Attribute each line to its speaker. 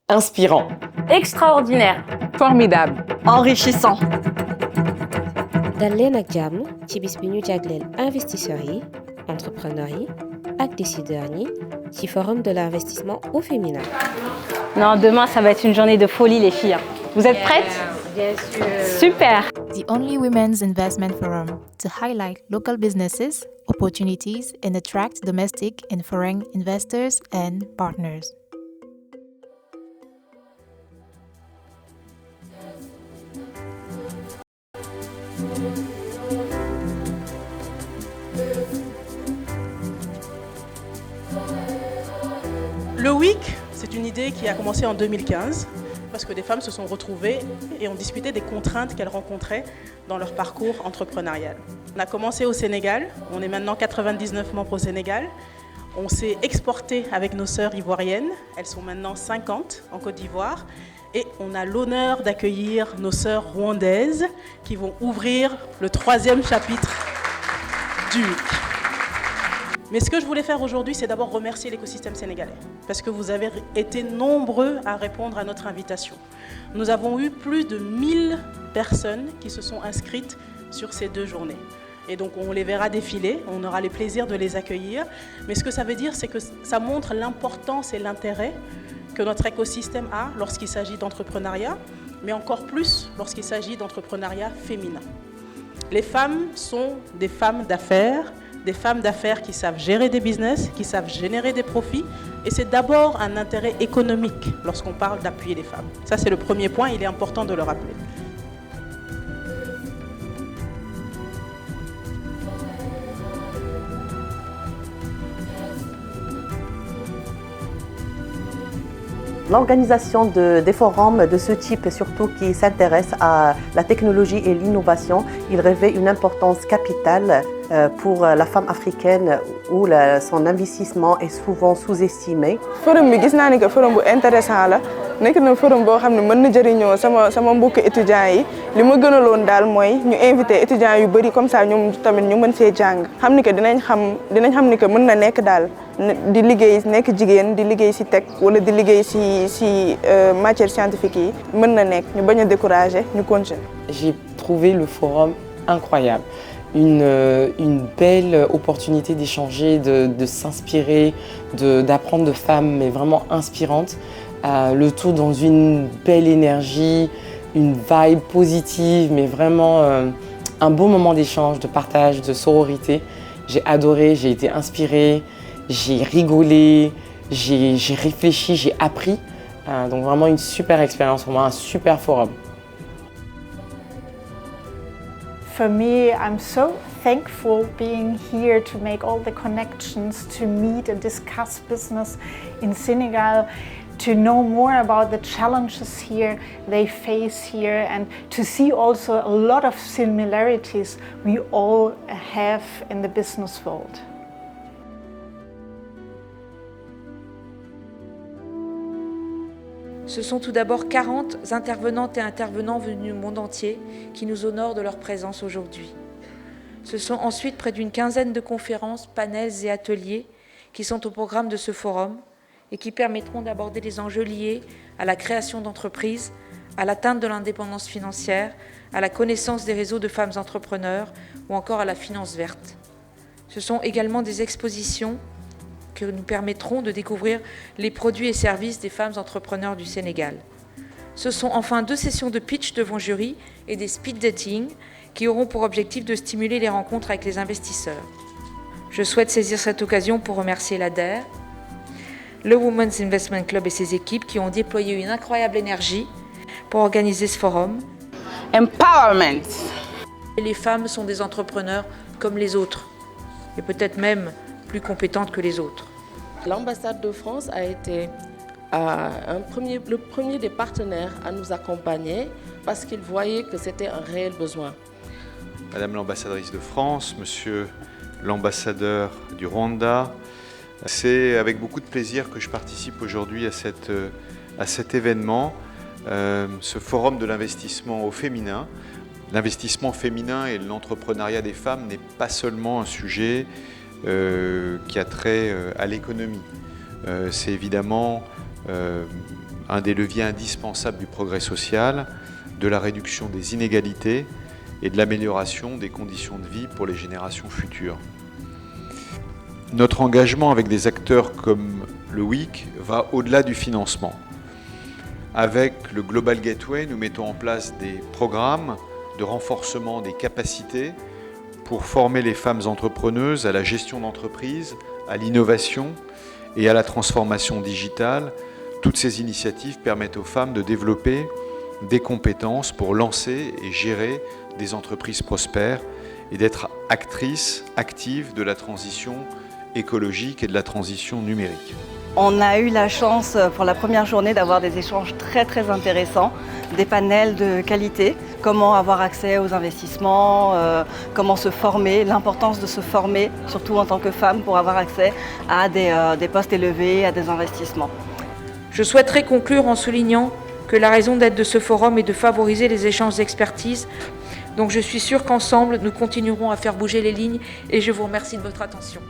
Speaker 1: Inspirant.
Speaker 2: Extraordinaire.
Speaker 3: Formidable.
Speaker 4: Enrichissant.
Speaker 5: dal leen ak jàmm ci bis bi ñu jagleel investisseurs yi entrepreneurs yi ak décideurs yi ci forum de l'investissement au féminin.
Speaker 2: Non, demain ça va être une journée de folie les filles. Vous êtes prêtes?
Speaker 5: Bien sûr.
Speaker 2: Super.
Speaker 6: The only women's investment forum to highlight local businesses, opportunities, and attract domestic and foreign investors and partners.
Speaker 7: Le week, c'est une idée qui a commencé en 2015 parce que des femmes se sont retrouvées et ont discuté des contraintes qu'elles rencontraient dans leur parcours entrepreneurial. On a commencé au Sénégal, on est maintenant 99 membres au Sénégal. On s'est exporté avec nos sœurs ivoiriennes, elles sont maintenant 50 en Côte d'Ivoire. Et on a l'honneur d'accueillir nos sœurs rwandaises qui vont ouvrir le 3e chapitre du week. Mais ce que je voulais faire aujourd'hui, c'est d'abord remercier l'écosystème sénégalais, parce que vous avez été nombreux à répondre à notre invitation. Nous avons eu plus de 1000 personnes qui se sont inscrites sur ces 2 journées. Et donc on les verra défiler, on aura le plaisir de les accueillir. Mais ce que ça veut dire, c'est que ça montre l'importance et l'intérêt que notre écosystème a lorsqu'il s'agit d'entrepreneuriat, mais encore plus lorsqu'il s'agit d'entrepreneuriat féminin. Les femmes sont des femmes d'affaires qui savent gérer des business, qui savent générer des profits. Et c'est d'abord un intérêt économique lorsqu'on parle d'appuyer les femmes. Ça, c'est le premier point, il est important de le rappeler.
Speaker 4: L'organisation des forums de ce type, et surtout qui s'intéressent à la technologie et l'innovation, il revêt une importance capitale pour la femme africaine où son investissement est souvent sous-estimé.
Speaker 3: Forum bi gis naa ni que forum bu intéressant la nekk na forum boo xam ne mën na jëriñoo sama mbokk étudiants yi li ma gënaloon daal mooy ñu invité étudiants yu bëri comme ça ñoom tamit ñu mën see jàng xam ni que dinañ xam ni que mën na nekk daal di liggéey nekk jigéen di liggéey ci tech wala di liggéey ci matière scientifique yi mën na nekk ñu bañ a décourager ñu continuer.
Speaker 1: J'ai trouvé le forum incroyable. Une belle opportunité d'échanger, de s'inspirer, d'apprendre de femmes mais vraiment inspirantes. Le tout dans une belle énergie, une vibe positive, mais vraiment un beau moment d'échange, de partage, de sororité. J'ai adoré, j'ai été inspirée, j'ai rigolé, j'ai réfléchi, j'ai appris. Donc vraiment une super expérience, vraiment un super forum.
Speaker 8: For me, I'm so thankful being here to make all the connections, to meet and discuss business in Senegal, to know more about the challenges here they face here, and to see also a lot of similarities we all have in the business world.
Speaker 9: Ce sont tout d'abord 40 intervenantes et intervenants venus du monde entier qui nous honorent de leur présence aujourd'hui. Ce sont ensuite près d'une quinzaine de conférences, panels et ateliers qui sont au programme de ce forum et qui permettront d'aborder les enjeux liés à la création d'entreprises, à l'atteinte de l'indépendance financière, à la connaissance des réseaux de femmes entrepreneurs ou encore à la finance verte. Ce sont également des expositions que nous permettront de découvrir les produits et services des femmes entrepreneurs du Sénégal. Ce sont enfin 2 sessions de pitch devant jury et des speed dating qui auront pour objectif de stimuler les rencontres avec les investisseurs. Je souhaite saisir cette occasion pour remercier l'ADER, le Women's Investment Club et ses équipes qui ont déployé une incroyable énergie pour organiser ce forum.
Speaker 3: Empowerment.
Speaker 9: Et les femmes sont des entrepreneurs comme les autres, et peut-être même plus compétentes que les autres.
Speaker 10: L'ambassade de France a été le premier des partenaires à nous accompagner parce qu'ils voyaient que c'était un réel besoin.
Speaker 11: Madame l'ambassadrice de France, Monsieur l'ambassadeur du Rwanda, c'est avec beaucoup de plaisir que je participe aujourd'hui à cet événement, ce forum de l'investissement au féminin. L'investissement féminin et l'entrepreneuriat des femmes n'est pas seulement un sujet qui a trait à l'économie. C'est évidemment un des leviers indispensables du progrès social, de la réduction des inégalités et de l'amélioration des conditions de vie pour les générations futures. Notre engagement avec des acteurs comme le WIC va au-delà du financement. Avec le Global Gateway, nous mettons en place des programmes de renforcement des capacités pour former les femmes entrepreneuses à la gestion d'entreprise, à l'innovation et à la transformation digitale. Toutes ces initiatives permettent aux femmes de développer des compétences pour lancer et gérer des entreprises prospères et d'être actrices actives de la transition écologique et de la transition numérique.
Speaker 12: On a eu la chance pour la première journée d'avoir des échanges très intéressants, des panels de qualité, comment avoir accès aux investissements, comment se former, l'importance de se former, surtout en tant que femme, pour avoir accès à des postes élevés, à des investissements.
Speaker 9: Je souhaiterais conclure en soulignant que la raison d'être de ce forum est de favoriser les échanges d'expertise. Donc je suis sûre qu'ensemble, nous continuerons à faire bouger les lignes et je vous remercie de votre attention.